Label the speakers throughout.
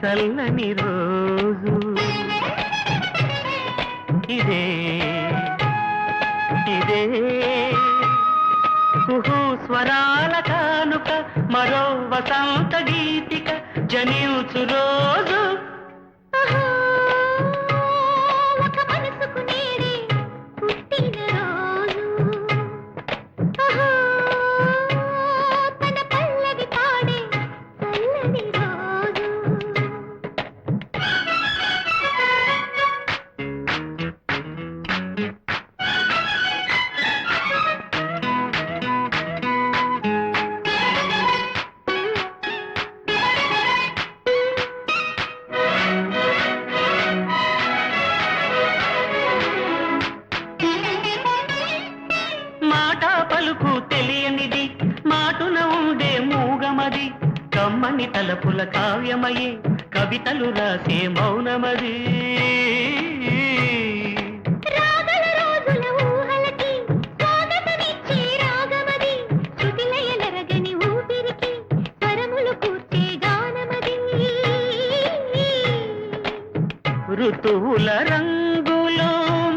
Speaker 1: చల్లని రోజు ఇదే ఇదే కుహూ స్వరాల కానుక మరో వసంత గీతిక జనించు రోజు పలుకు తెలియనిది మాటున ఉండే మూగమది కమ్మని తలపుల కావ్యమయే కవితలు రాసే మౌనమది ఋతువుల రంగులు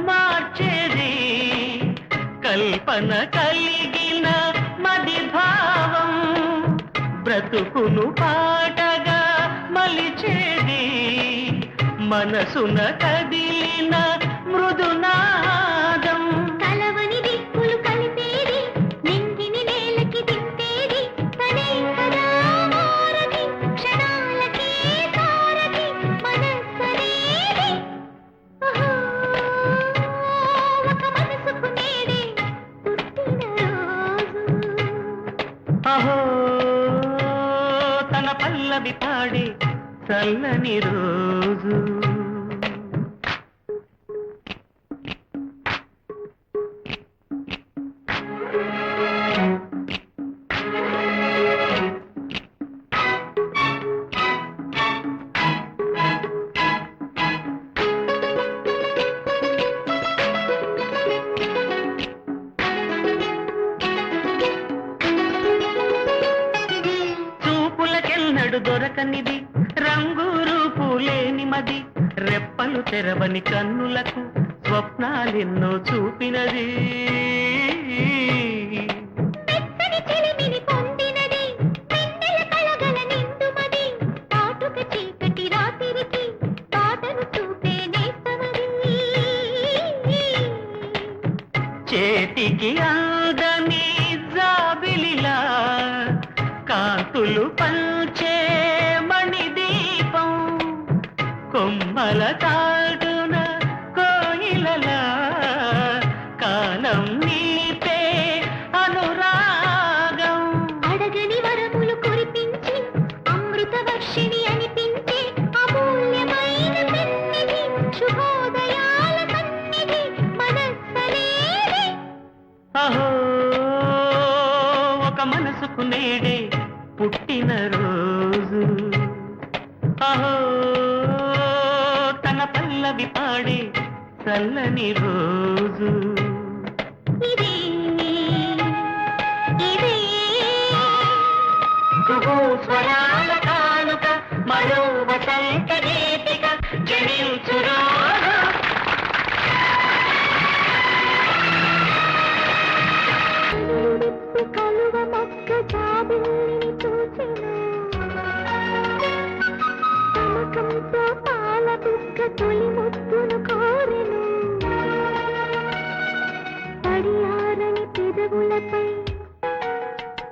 Speaker 1: మార్చేది కల్పన కలిగిన మది భావం బ్రతుకును పాటగా మలిచేది మనసున కదిలిన మృదునాదం కలవని దిక్కులు కలిపేది నింగిని నేలకి దింపేది తనే కదా మారది క్షణాలకే సారది మనస్సనేది ఒక మనసుకు నేడే అహో తన పల్లవి పాడే చల్లని రోజు దొరకనిది రంగు రూపు లేని మది రెప్పలు తెరవని కన్నులకు స్వప్నాలెన్నో చూపినది చేతికి అందని జాబిలిలా కాంతులు పంచే మణిదీపం కొమ్మల తాడున కోయిలలా కాలం నీపే అనురాగం అడగని వరములు కురిపించి అమృత వర్షిణి అనిపించే అమూల్యమైన సన్నిధి శుభోదయాల సన్నిధి మనస్సనేది అహో ఒక మనసుకు నేడే పుట్టిన రోజు అహో తన పల్లవి పాడే చల్లని రోజు ఇదే ఇదే స్వరా